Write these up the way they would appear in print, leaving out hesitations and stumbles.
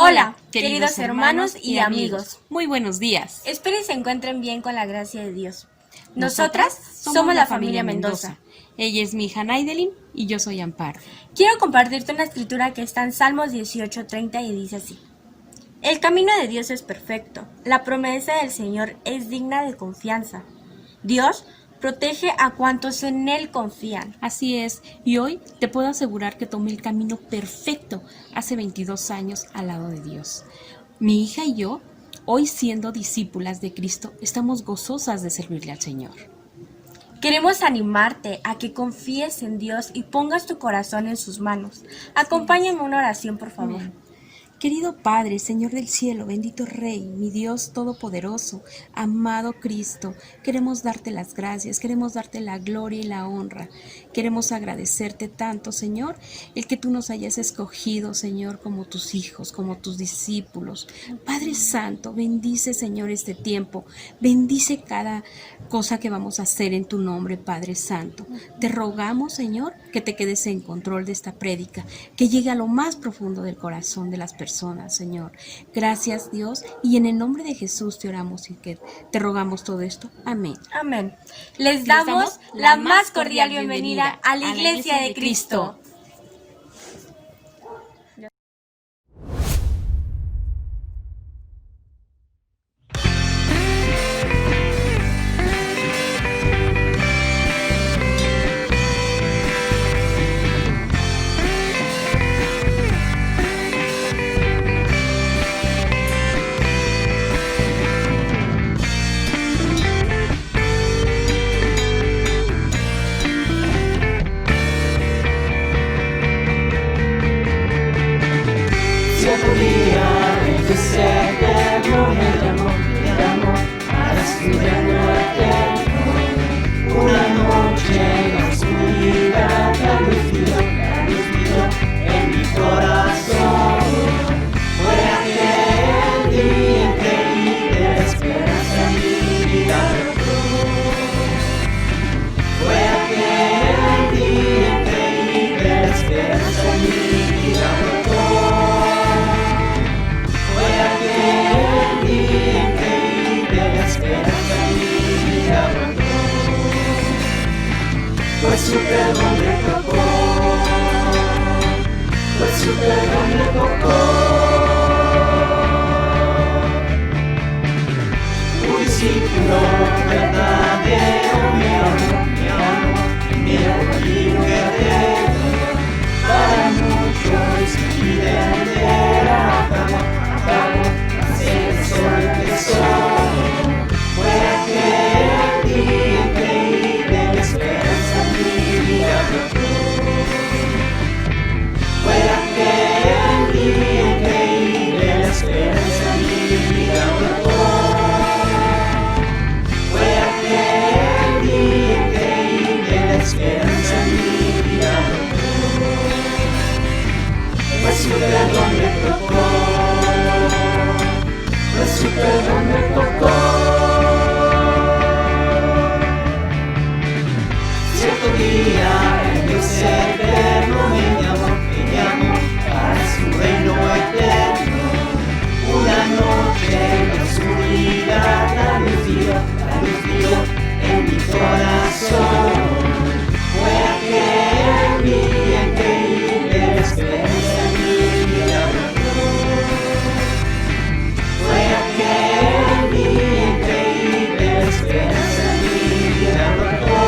Hola, queridos hermanos y amigos. Muy buenos días. Espero y se encuentren bien con la gracia de Dios. Nosotras somos la familia Mendoza. Ella es mi hija Naidelin y yo soy Amparo. Quiero compartirte una escritura que está en Salmos 18:30 y dice así: El camino de Dios es perfecto, la promesa del Señor es digna de confianza. Dios protege a cuantos en Él confían. Así es, y hoy te puedo asegurar que tomé el camino perfecto hace 22 años al lado de Dios. Mi hija y yo, hoy siendo discípulas de Cristo, estamos gozosas de servirle al Señor. Queremos animarte a que confíes en Dios y pongas tu corazón en sus manos. Acompáñame en una oración, por favor. Amén. Querido Padre, Señor del cielo, bendito Rey, mi Dios todopoderoso, amado Cristo, queremos darte las gracias, queremos darte la gloria y la honra. Queremos agradecerte tanto, Señor, el que tú nos hayas escogido, Señor, como tus hijos, como tus discípulos. Padre Santo, bendice, Señor, este tiempo, bendice cada cosa que vamos a hacer en tu nombre, Padre Santo. Te rogamos, Señor, que te quedes en control de esta prédica, que llegue a lo más profundo del corazón de las personas, Señor. Gracias, Dios, y en el nombre de Jesús te oramos y que te rogamos todo esto. Amén. Amén. Les damos la más cordial bienvenida a la Iglesia de Cristo. Cierto día el Dios eterno me llamó para su reino eterno. Una noche en la oscuridad la luz brilló en mi corazón. Fue aquel día increíble, la esperanza en mi vida brotó. Fue aquel día increíble, la esperanza en mi vida brotó. Pues su perdón me tocó, pues su perdón me tocó. Un discípulo verdadero me amó, mi camino eterno. Para muchos mi vida entera acabó, hacia el sol empezó. Fue aquel día increíble, la esperanza en mi vida brotó. Fue aquel día increíble, la esperanza en mi vida brotó. Fue aquel día increíble, la esperanza en mi vida brotó. Pues su perdón me tocó, pues su perdón me tocó. Cierto día el Dios eterno me llamó para su reino eterno. Una noche en la oscuridad la luz dio en mi corazón. Fue aquel día increíble, la esperanza en mi vida brotó. Fue aquel día increíble, la esperanza en mi vida brotó.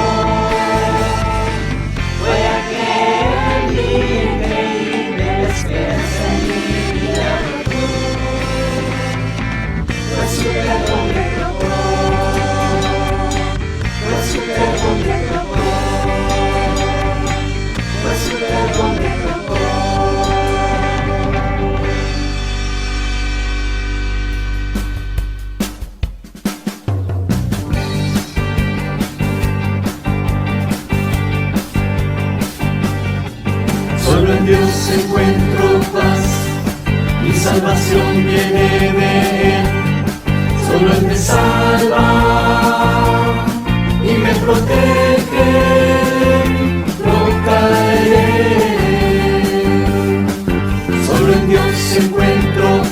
Fue aquel día increíble, la esperanza en mi vida brotó. Pues su perdón me tocó, pues su perdón me tocó, pues su perdón me tocó. Solo en Dios encuentro paz, mi salvación viene de Él. Solo Él me salva y me protege, no caeré. Solo en Dios encuentro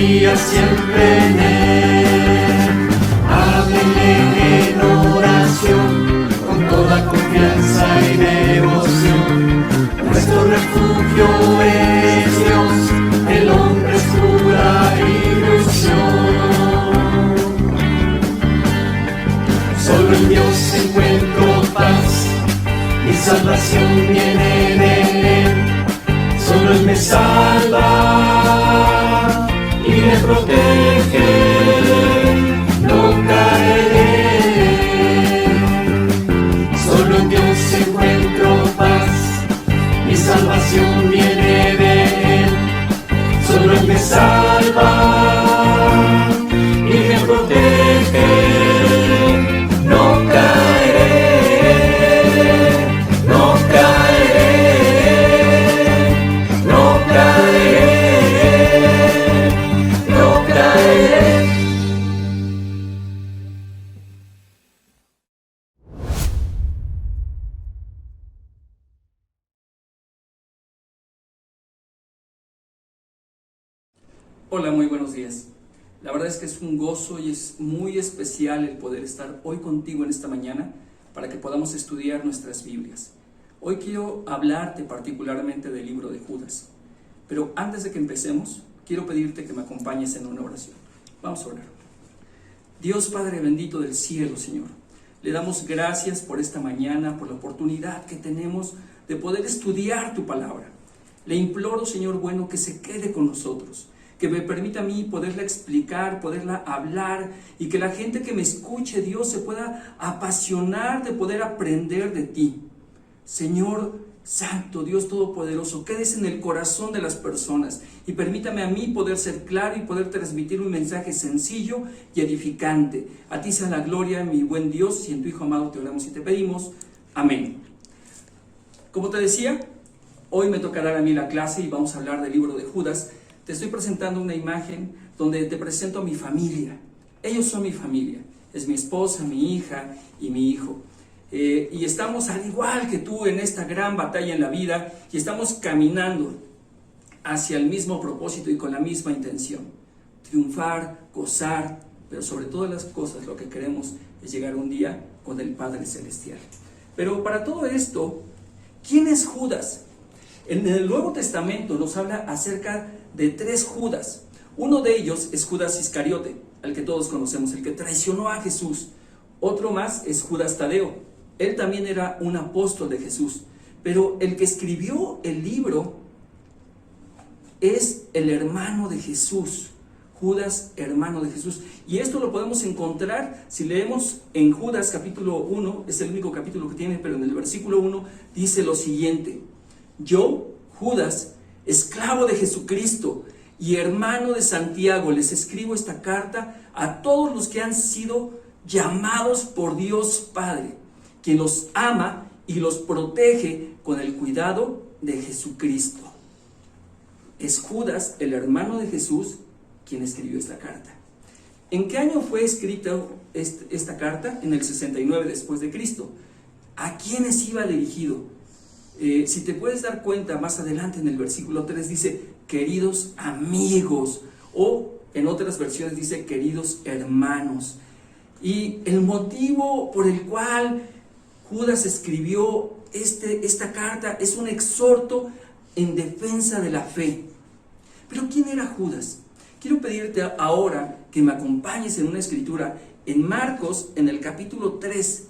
confía siempre en Él. Háblele en oración, con toda confianza y devoción. Nuestro refugio es Dios, el hombre es pura ilusión. Solo en Dios encuentro paz, mi salvación viene de Él. Solo Él me salva y me protege, no caeré. Solo en Dios encuentro paz, mi salvación viene de Él. Solo Él me salva y me protege, no caeré, no caeré, no caeré, no caeré. Hola, muy buenos días. La verdad es que es un gozo y es muy especial el poder estar hoy contigo en esta mañana para que podamos estudiar nuestras Biblias. Hoy quiero hablarte particularmente del libro de Judas. Pero antes de que empecemos, quiero pedirte que me acompañes en una oración. Vamos a orar. Dios Padre bendito del cielo, Señor, le damos gracias por esta mañana, por la oportunidad que tenemos de poder estudiar tu palabra. Le imploro, Señor bueno, que se quede con nosotros, que me permita a mí poderla explicar, poderla hablar, y que la gente que me escuche, Dios, se pueda apasionar de poder aprender de ti. Señor Santo, Dios Todopoderoso, quédese en el corazón de las personas y permítame a mí poder ser claro y poder transmitir un mensaje sencillo y edificante. A ti sea la gloria, mi buen Dios, y en tu Hijo amado te oramos y te pedimos. Amén. Como te decía, hoy me tocará a mí la clase y vamos a hablar del libro de Judas. Te estoy presentando una imagen donde te presento a mi familia. Ellos son mi familia. Es mi esposa, mi hija y mi hijo. Y estamos al igual que tú en esta gran batalla en la vida y estamos caminando hacia el mismo propósito y con la misma intención. Triunfar, gozar, pero sobre todas las cosas lo que queremos es llegar un día con el Padre Celestial. Pero para todo esto, ¿quién es Judas? En el Nuevo Testamento nos habla acerca de 3 Judas. Uno de ellos es Judas Iscariote, al que todos conocemos, el que traicionó a Jesús. Otro más es Judas Tadeo. Él también era un apóstol de Jesús. Pero el que escribió el libro es el hermano de Jesús. Judas, hermano de Jesús. Y esto lo podemos encontrar si leemos en Judas capítulo 1, es el único capítulo que tiene, pero en el versículo 1 dice lo siguiente: yo, Judas, esclavo de Jesucristo y hermano de Santiago, les escribo esta carta a todos los que han sido llamados por Dios Padre, quien los ama y los protege con el cuidado de Jesucristo. Es Judas, el hermano de Jesús, quien escribió esta carta. ¿En qué año fue escrita esta carta? En el 69 después de Cristo. ¿A quiénes iba dirigido? Si te puedes dar cuenta, más adelante en el versículo 3 dice, queridos amigos, o en otras versiones dice, queridos hermanos. Y el motivo por el cual Judas escribió esta carta es un exhorto en defensa de la fe. Pero ¿quién era Judas? Quiero pedirte ahora que me acompañes en una escritura en Marcos, en el capítulo 3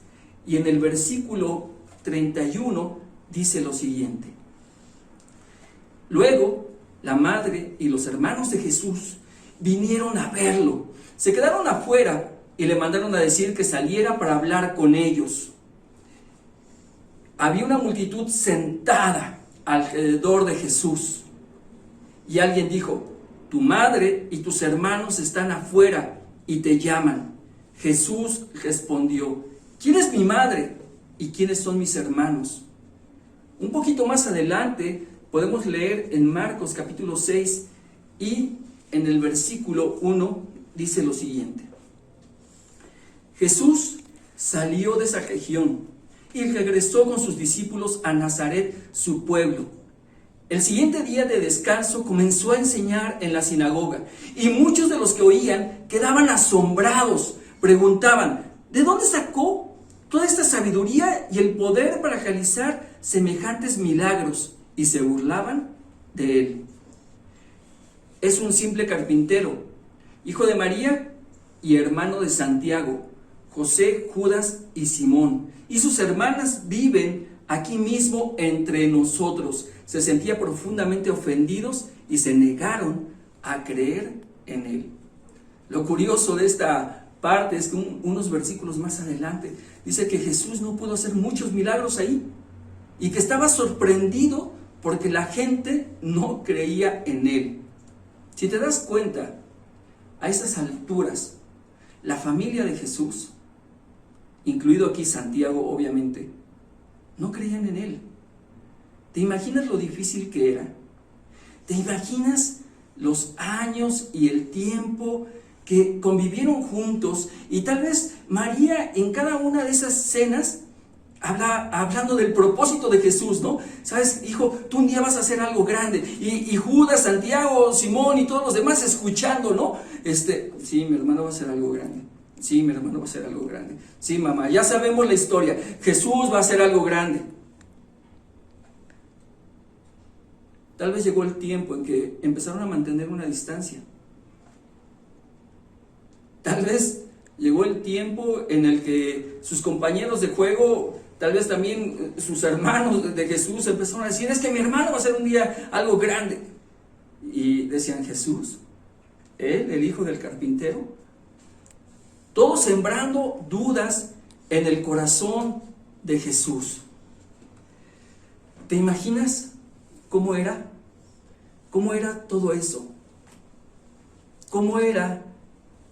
y en el versículo 31, dice lo siguiente: luego la madre y los hermanos de Jesús vinieron a verlo, se quedaron afuera y le mandaron a decir que saliera para hablar con ellos. Había una multitud sentada alrededor de Jesús y alguien dijo: tu madre y tus hermanos están afuera y te llaman. Jesús respondió: ¿quién es mi madre y quiénes son mis hermanos? Un poquito más adelante podemos leer en Marcos capítulo 6 y en el versículo 1 dice lo siguiente: Jesús salió de esa región y regresó con sus discípulos a Nazaret, su pueblo. El siguiente día de descanso comenzó a enseñar en la sinagoga y muchos de los que oían quedaban asombrados, preguntaban, ¿de dónde sacó toda esta sabiduría y el poder para realizar semejantes milagros? Y se burlaban de él. Es un simple carpintero, hijo de María y hermano de Santiago, José, Judas y Simón. Y sus hermanas viven aquí mismo entre nosotros. Se sentían profundamente ofendidos y se negaron a creer en él. Lo curioso de esta parte es que unos versículos más adelante dice que Jesús no pudo hacer muchos milagros ahí y que estaba sorprendido porque la gente no creía en él. Si te das cuenta, a esas alturas, la familia de Jesús, incluido aquí Santiago obviamente, no creían en él. ¿Te imaginas lo difícil que era? ¿Te imaginas los años y el tiempo que convivieron juntos? Y tal vez María en cada una de esas cenas hablando del propósito de Jesús, ¿no? Sabes, hijo, tú un día vas a hacer algo grande. Y Judas, Santiago, Simón y todos los demás escuchando, ¿no? Sí, mi hermano va a hacer algo grande. Sí, mi hermano va a hacer algo grande. Sí, mamá, ya sabemos la historia. Jesús va a hacer algo grande. Tal vez llegó el tiempo en que empezaron a mantener una distancia. Tal vez llegó el tiempo en el que sus compañeros de juego, tal vez también sus hermanos de Jesús empezaron a decir, es que mi hermano va a hacer un día algo grande. Y decían, Jesús, él, el hijo del carpintero. Todos sembrando dudas en el corazón de Jesús. ¿Te imaginas cómo era? ¿Cómo era todo eso? ¿Cómo era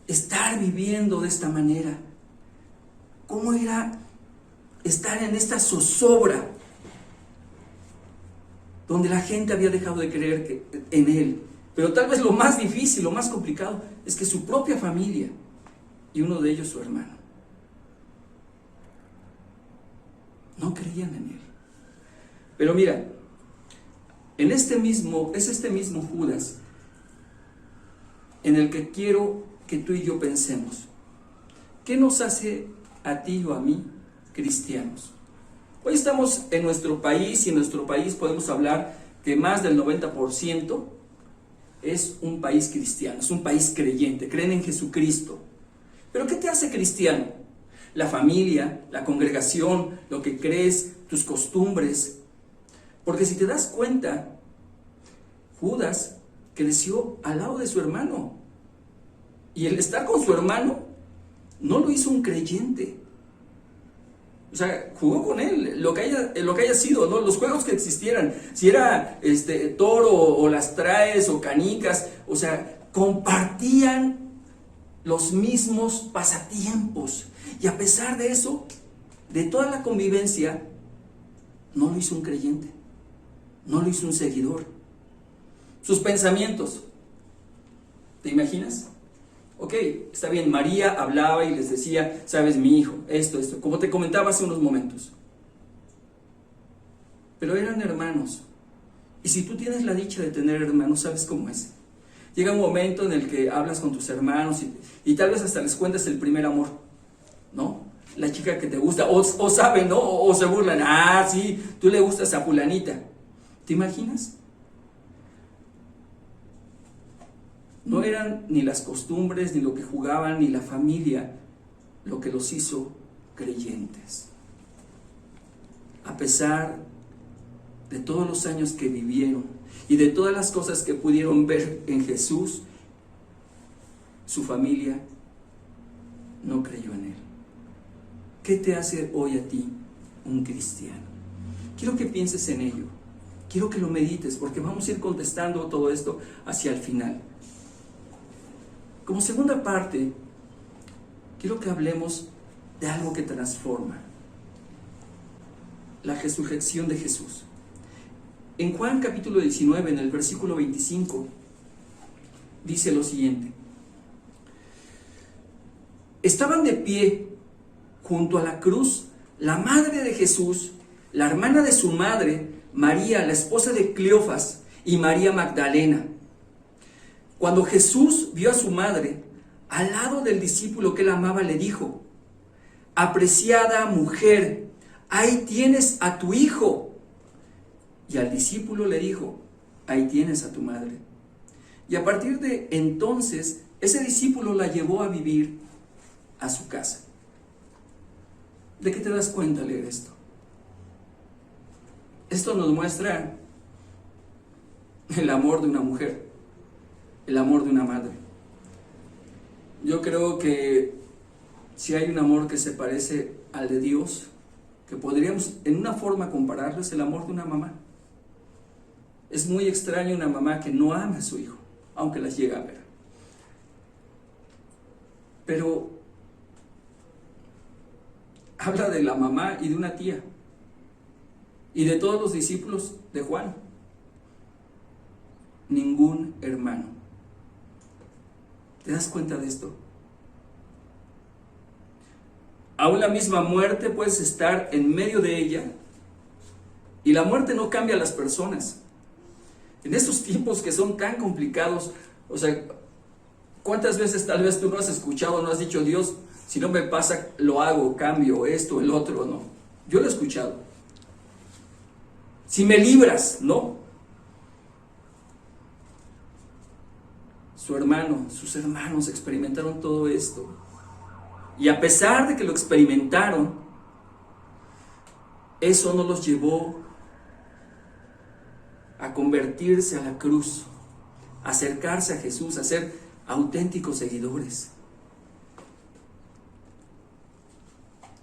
estar viviendo de esta manera? ¿Cómo era estar en esta zozobra donde la gente había dejado de creer en él? Pero tal vez lo más difícil, lo más complicado, es que su propia familia, y uno de ellos su hermano, no creían en él. Pero mira, es este mismo Judas en el que quiero que tú y yo pensemos. ¿Qué nos hace a ti o a mí cristianos? Hoy estamos en nuestro país y en nuestro país podemos hablar que más del 90% es un país cristiano, es un país creyente, creen en Jesucristo. ¿Pero qué te hace cristiano? La familia, la congregación, lo que crees, tus costumbres. Porque si te das cuenta, Judas creció al lado de su hermano. Y el estar con su hermano no lo hizo un creyente. O sea, jugó con él, lo que haya sido, ¿no? Los juegos que existieran, si era toro o las traes o canicas, o sea, compartían los mismos pasatiempos. Y a pesar de eso, de toda la convivencia, no lo hizo un creyente, no lo hizo un seguidor. Sus pensamientos, ¿te imaginas? Ok, está bien, María hablaba y les decía, sabes, mi hijo, esto, como te comentaba hace unos momentos. Pero eran hermanos. Y si tú tienes la dicha de tener hermanos, ¿sabes cómo es? Llega un momento en el que hablas con tus hermanos y tal vez hasta les cuentas el primer amor, ¿no? La chica que te gusta, o saben, ¿no? O se burlan, sí, tú le gustas a fulanita. ¿Te imaginas? No eran ni las costumbres, ni lo que jugaban, ni la familia lo que los hizo creyentes. A pesar de todos los años que vivieron y de todas las cosas que pudieron ver en Jesús, su familia no creyó en él. ¿Qué te hace hoy a ti un cristiano? Quiero que pienses en ello. Quiero que lo medites porque vamos a ir contestando todo esto hacia el final. Como segunda parte, quiero que hablemos de algo que transforma: la resurrección de Jesús. En Juan capítulo 19, en el versículo 25, dice lo siguiente: estaban de pie junto a la cruz la madre de Jesús, la hermana de su madre, María, la esposa de Cleofas, y María Magdalena. Cuando Jesús vio a su madre, al lado del discípulo que él amaba, le dijo: apreciada mujer, ahí tienes a tu hijo. Y al discípulo le dijo: ahí tienes a tu madre. Y a partir de entonces, ese discípulo la llevó a vivir a su casa. ¿De qué te das cuenta al leer esto? Esto nos muestra el amor de una mujer, el amor de una madre. Yo creo que si hay un amor que se parece al de Dios, que podríamos en una forma compararlo, es el amor de una mamá. Es muy extraño una mamá que no ama a su hijo, aunque las llega a ver. Pero habla de la mamá y de una tía, y de todos los discípulos de Juan. Ningún hermano. ¿Te das cuenta de esto? Aún la misma muerte puedes estar en medio de ella, y la muerte no cambia a las personas. En estos tiempos que son tan complicados, o sea, ¿cuántas veces tal vez tú no has escuchado, no has dicho: Dios, si no me pasa, lo hago, cambio esto, el otro? No, yo lo he escuchado. Si me libras, ¿no? Sus hermanos experimentaron todo esto. Y a pesar de que lo experimentaron, eso no los llevó a convertirse a la cruz, a acercarse a Jesús, a ser auténticos seguidores.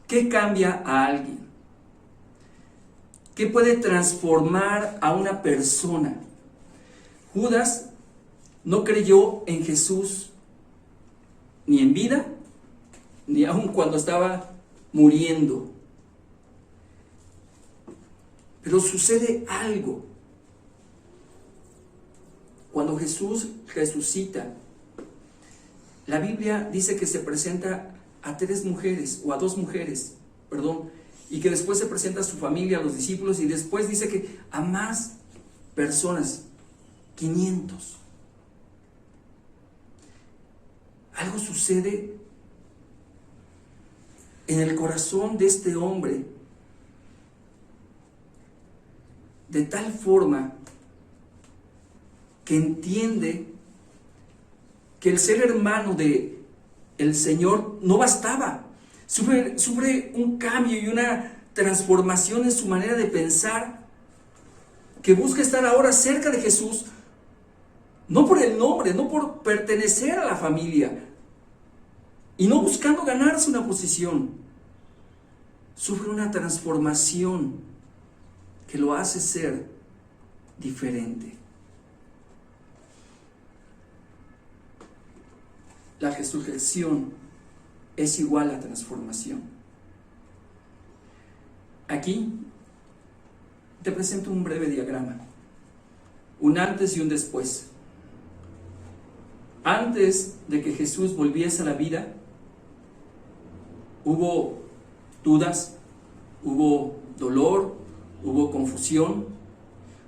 ¿Qué cambia a alguien? ¿Qué puede transformar a una persona? Judas no creyó en Jesús ni en vida, ni aun cuando estaba muriendo. Pero sucede algo. Cuando Jesús resucita, la Biblia dice que se presenta a 3 mujeres, o a 2 mujeres, y que después se presenta a su familia, a los discípulos, y después dice que a más personas, 500. Algo sucede en el corazón de este hombre, de tal forma que entiende que el ser hermano de el Señor no bastaba. Sufre un cambio y una transformación en su manera de pensar, que busca estar ahora cerca de Jesús, no por el nombre, no por pertenecer a la familia, y no buscando ganarse una posición. Sufre una transformación que lo hace ser diferente. La resurrección es igual a transformación. Aquí te presento un breve diagrama, un antes y un después. Antes de que Jesús volviese a la vida, hubo dudas, hubo dolor, hubo confusión,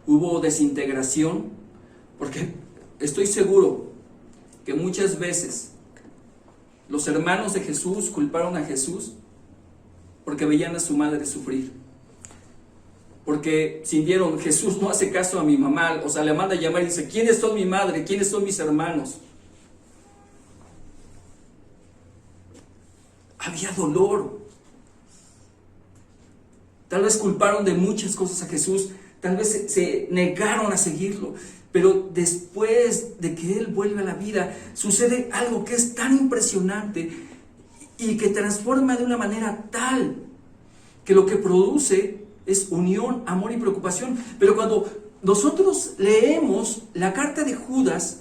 hubo desintegración, porque estoy seguro que muchas veces los hermanos de Jesús culparon a Jesús porque veían a su madre sufrir, porque sintieron: Jesús no hace caso a mi mamá, o sea, le manda a llamar y dice: ¿quiénes son mi madre? ¿Quiénes son mis hermanos? Había dolor. Tal vez culparon de muchas cosas a Jesús, tal vez se negaron a seguirlo, pero después de que Él vuelve a la vida, sucede algo que es tan impresionante y que transforma de una manera tal que lo que produce es unión, amor y preocupación. Pero cuando nosotros leemos la carta de Judas,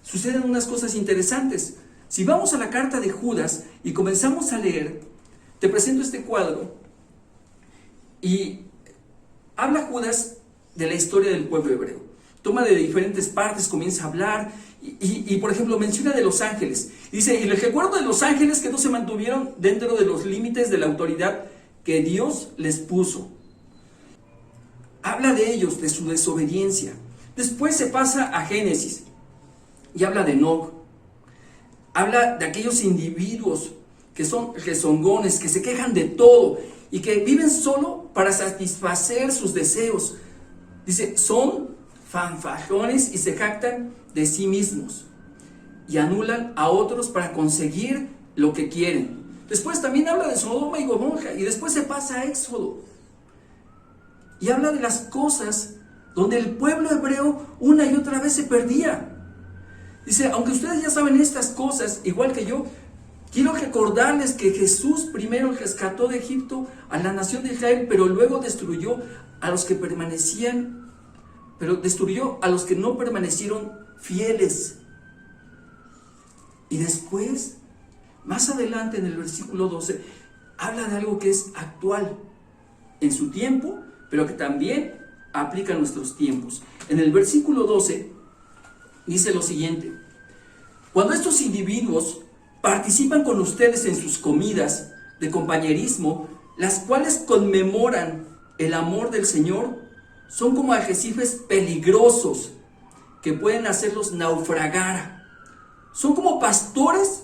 suceden unas cosas interesantes. Si vamos a la carta de Judas y comenzamos a leer, te presento este cuadro, y habla Judas de la historia del pueblo hebreo. Toma de diferentes partes, comienza a hablar, y por ejemplo menciona de los ángeles. Dice: y les recuerdo de los ángeles que no se mantuvieron dentro de los límites de la autoridad que Dios les puso. habla de ellos, de su desobediencia. Después se pasa a Génesis y habla de Enoc. Habla de aquellos individuos que son rezongones, que se quejan de todo y que viven solo para satisfacer sus deseos. Dice, son fanfarrones y se jactan de sí mismos y anulan a otros para conseguir lo que quieren. Después también habla de Sodoma y Gomorra y después se pasa a Éxodo y habla de las cosas donde el pueblo hebreo una y otra vez se perdía. Dice, aunque ustedes ya saben estas cosas, igual que yo, quiero recordarles que Jesús primero rescató de Egipto a la nación de Israel, pero luego destruyó a los que permanecían, pero destruyó a los que no permanecieron fieles. Y después, más adelante en el versículo 12, habla de algo que es actual en su tiempo, pero que también aplica a nuestros tiempos. En el versículo 12 dice lo siguiente: cuando estos individuos participan con ustedes en sus comidas de compañerismo, las cuales conmemoran el amor del Señor, son como arrecifes peligrosos que pueden hacerlos naufragar. Son como pastores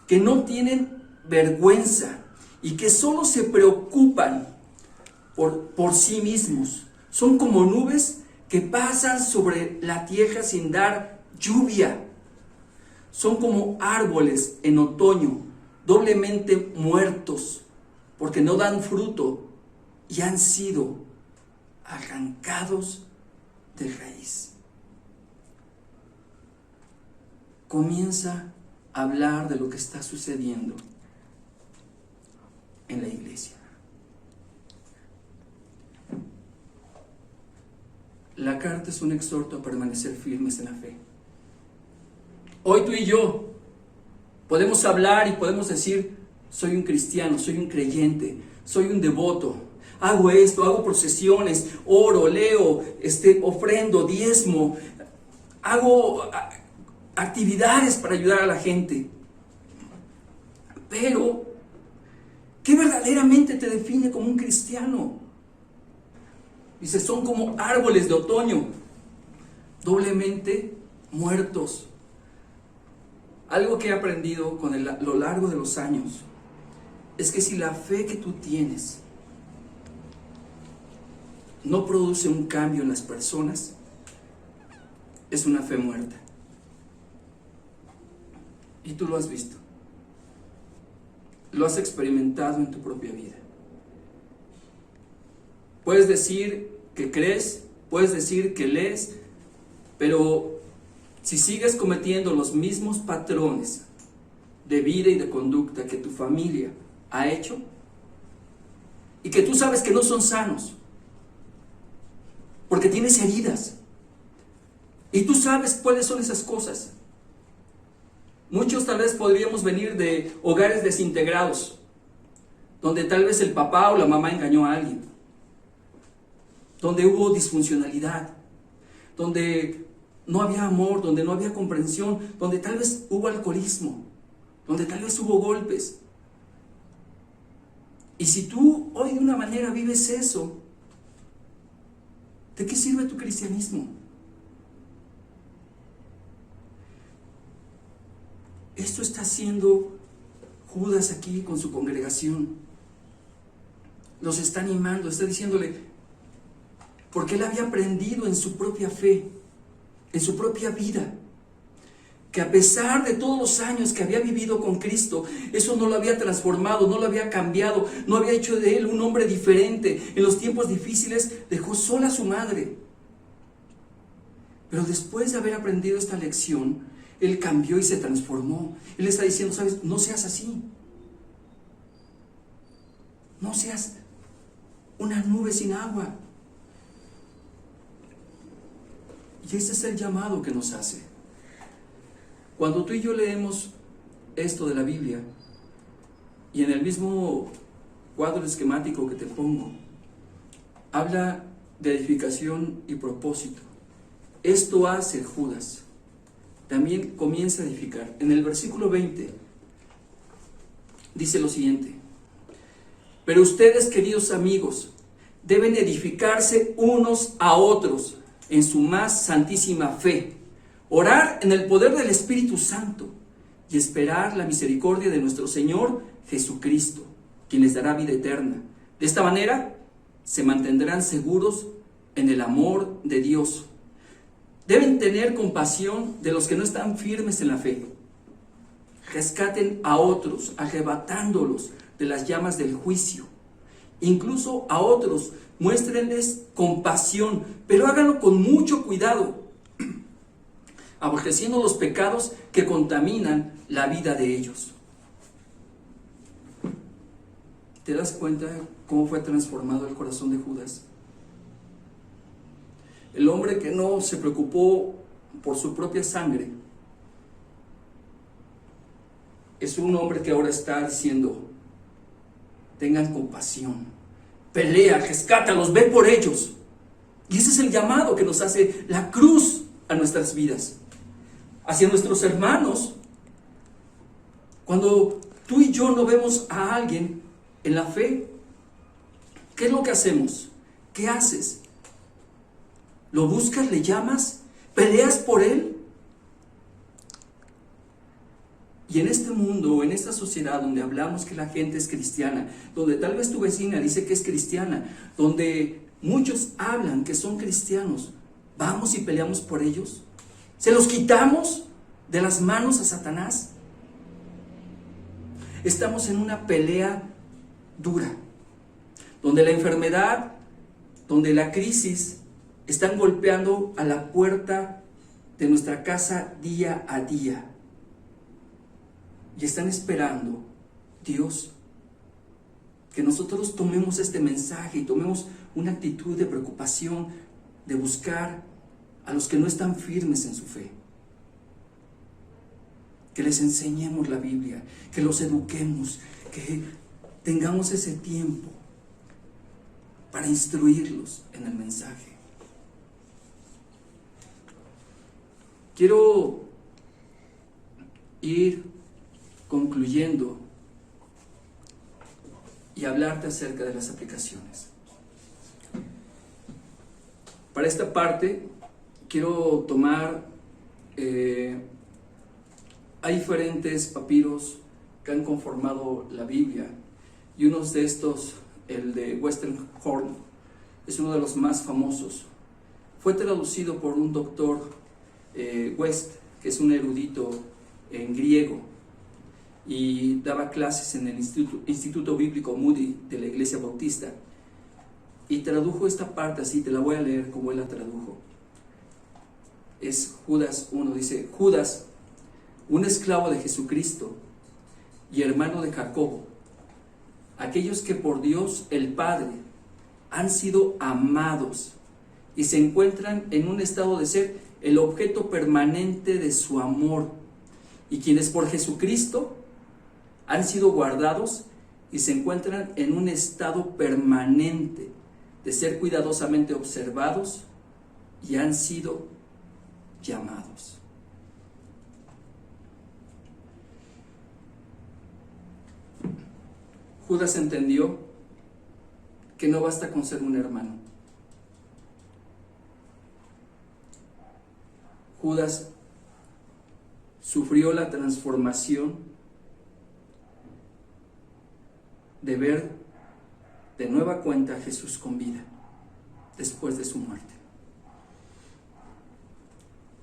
que no tienen vergüenza y que solo se preocupan por sí mismos. Son como nubes que pasan sobre la tierra sin dar lluvia. Son como árboles en otoño, doblemente muertos, porque no dan fruto y han sido arrancados de raíz. Comienza a hablar de lo que está sucediendo en la iglesia. La carta es un exhorto a permanecer firmes en la fe. Hoy tú y yo podemos hablar y podemos decir, soy un cristiano, soy un creyente, soy un devoto, hago esto, hago procesiones, oro, leo, ofrendo, diezmo, hago actividades para ayudar a la gente. Pero, ¿qué verdaderamente te define como un cristiano? Dice, son como árboles de otoño, doblemente muertos. Algo que he aprendido con lo largo de los años es que si la fe que tú tienes no produce un cambio en las personas, es una fe muerta. Y tú lo has visto. Lo has experimentado en tu propia vida. Puedes decir que crees, puedes decir que lees, pero si sigues cometiendo los mismos patrones de vida y de conducta que tu familia ha hecho, y que tú sabes que no son sanos, porque tienes heridas, y tú sabes cuáles son esas cosas. Muchos tal vez podríamos venir de hogares desintegrados, donde tal vez el papá o la mamá engañó a alguien, donde hubo disfuncionalidad, donde no había amor, donde no había comprensión, donde tal vez hubo alcoholismo, donde tal vez hubo golpes. Y si tú hoy de una manera vives eso, ¿de qué sirve tu cristianismo? Esto está haciendo Judas aquí con su congregación. Los está animando, está diciéndole, porque él había aprendido en su propia fe, en su propia vida, que a pesar de todos los años que había vivido con Cristo, eso no lo había transformado, no lo había cambiado, no había hecho de él un hombre diferente. En los tiempos difíciles dejó sola a su madre. Pero después de haber aprendido esta lección, él cambió y se transformó. Él está diciendo, ¿sabes? No seas así. No seas una nube sin agua. Y ese es el llamado que nos hace. Cuando tú y yo leemos esto de la Biblia, y en el mismo cuadro esquemático que te pongo, habla de edificación y propósito. Esto hace Judas. También comienza a edificar. En el versículo 20 dice lo siguiente: pero ustedes, queridos amigos, deben edificarse unos a otros en su más santísima fe, orar en el poder del Espíritu Santo y esperar la misericordia de nuestro Señor Jesucristo, quien les dará vida eterna. De esta manera se mantendrán seguros en el amor de Dios. Deben tener compasión de los que no están firmes en la fe. Rescaten a otros, arrebatándolos de las llamas del juicio. Incluso a otros, muéstrenles compasión, pero háganlo con mucho cuidado, aborreciendo los pecados que contaminan la vida de ellos. ¿Te das cuenta cómo fue transformado el corazón de Judas? El hombre que no se preocupó por su propia sangre es un hombre que ahora está diciendo: tengan compasión, pelea, rescátalos, ve por ellos. Y ese es el llamado que nos hace la cruz a nuestras vidas, hacia nuestros hermanos. Cuando tú y yo no vemos a alguien en la fe, ¿qué es lo que hacemos? ¿Qué haces? ¿Lo buscas? ¿Le llamas? ¿Peleas por él? Y en este mundo, en esta sociedad donde hablamos que la gente es cristiana, donde tal vez tu vecina dice que es cristiana, donde muchos hablan que son cristianos, ¿vamos y peleamos por ellos? ¿Se los quitamos de las manos a Satanás? Estamos en una pelea dura, donde la enfermedad, donde la crisis están golpeando a la puerta de nuestra casa día a día. Y están esperando, Dios, que nosotros tomemos este mensaje y tomemos una actitud de preocupación, de buscar a los que no están firmes en su fe. Que les enseñemos la Biblia, que los eduquemos, que tengamos ese tiempo para instruirlos en el mensaje. Quiero ir concluyendo y hablarte acerca de las aplicaciones. Para esta parte quiero tomar, hay diferentes papiros que han conformado la Biblia, y uno de estos, el de Western Horn, es uno de los más famosos. Fue traducido por un doctor West, que es un erudito en griego, y daba clases en el Instituto Bíblico Moody de la Iglesia Bautista, y tradujo esta parte así. Te la voy a leer como él la tradujo. Es Judas 1, dice: Judas, un esclavo de Jesucristo y hermano de Jacobo, aquellos que por Dios el Padre han sido amados y se encuentran en un estado de ser el objeto permanente de su amor, y quienes por Jesucristo han sido guardados y se encuentran en un estado permanente de ser cuidadosamente observados y han sido llamados. Judas entendió que no basta con ser un hermano. Judas sufrió la transformación de ver de nueva cuenta a Jesús con vida después de su muerte.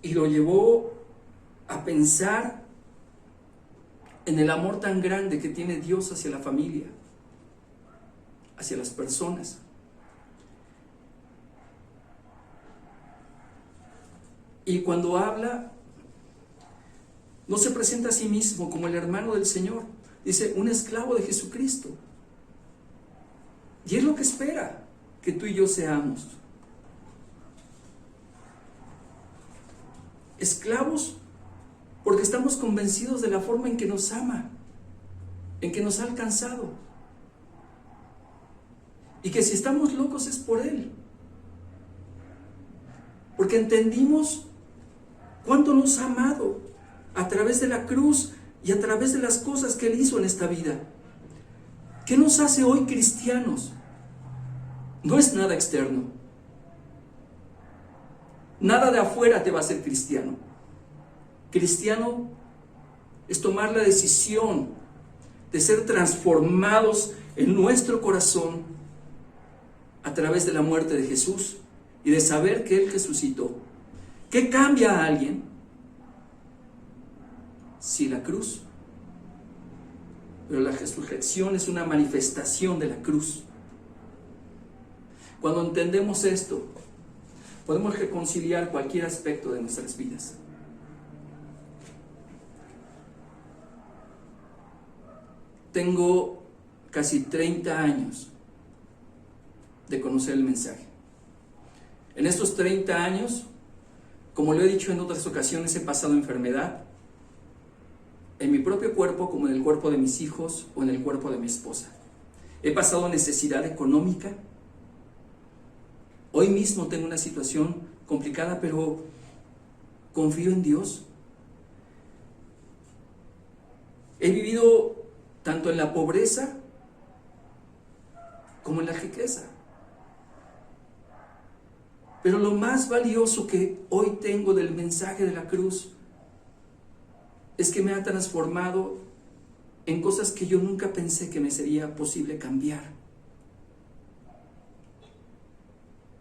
Y lo llevó a pensar en el amor tan grande que tiene Dios hacia la familia, hacia las personas. Y cuando habla, no se presenta a sí mismo como el hermano del Señor. Dice: un esclavo de Jesucristo. Y es lo que espera que tú y yo seamos. Esclavos porque estamos convencidos de la forma en que nos ama, en que nos ha alcanzado. Y que si estamos locos es por Él. Porque entendimos cuánto nos ha amado a través de la cruz y a través de las cosas que Él hizo en esta vida. ¿Qué nos hace hoy cristianos? no es nada externo. Nada de afuera te va a hacer cristiano. Cristiano es tomar la decisión de ser transformados en nuestro corazón a través de la muerte de Jesús y de saber que Él resucitó. ¿Qué cambia a alguien? Sí, la cruz. Pero la resurrección es una manifestación de la cruz. Cuando entendemos esto, podemos reconciliar cualquier aspecto de nuestras vidas. Tengo casi 30 años de conocer el mensaje. En estos 30 años, como lo he dicho en otras ocasiones, he pasado enfermedad en mi propio cuerpo, como en el cuerpo de mis hijos o en el cuerpo de mi esposa. He pasado necesidad económica. Hoy mismo tengo una situación complicada, pero confío en Dios. He vivido tanto en la pobreza como en la riqueza. Pero lo más valioso que hoy tengo del mensaje de la cruz es que me ha transformado en cosas que yo nunca pensé que me sería posible cambiar.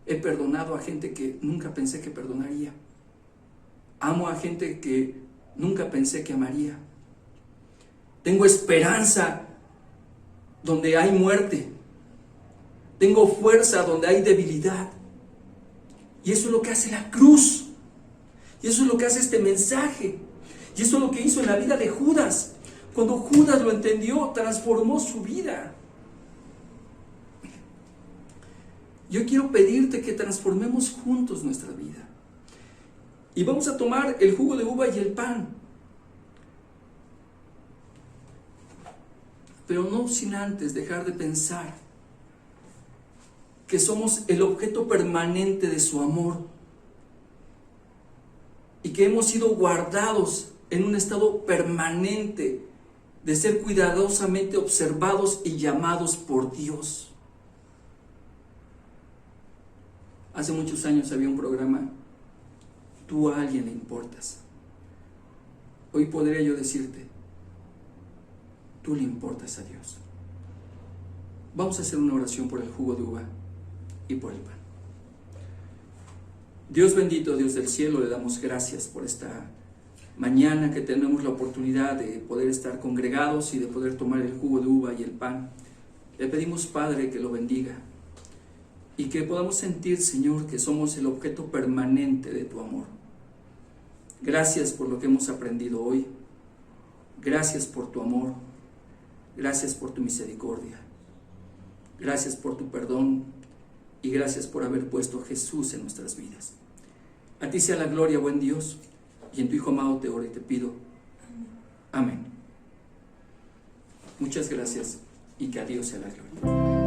He perdonado a gente que nunca pensé que perdonaría. Amo a gente que nunca pensé que amaría. Tengo esperanza donde hay muerte. Tengo fuerza donde hay debilidad. Y eso es lo que hace la cruz. Y eso es lo que hace este mensaje. Y eso es lo que hizo en la vida de Judas. Cuando Judas lo entendió, transformó su vida. Yo quiero pedirte que transformemos juntos nuestra vida. Y vamos a tomar el jugo de uva y el pan. Pero no sin antes dejar de pensar que somos el objeto permanente de su amor y que hemos sido guardados en un estado permanente de ser cuidadosamente observados y llamados por Dios. Hace muchos años había un programa, Tú a alguien le importas. Hoy podría yo decirte, tú le importas a Dios. Vamos a hacer una oración por el jugo de uva y por el pan. Dios bendito, Dios del cielo, le damos gracias por esta mañana que tenemos la oportunidad de poder estar congregados y de poder tomar el jugo de uva y el pan. Le pedimos, Padre, que lo bendiga y que podamos sentir, Señor, que somos el objeto permanente de tu amor. Gracias por lo que hemos aprendido hoy. Gracias por tu amor. Gracias por tu misericordia. Gracias por tu perdón y gracias por haber puesto a Jesús en nuestras vidas. A ti sea la gloria, buen Dios, y en tu Hijo amado te oro y te pido. Amén. Muchas gracias y que a Dios sea la gloria.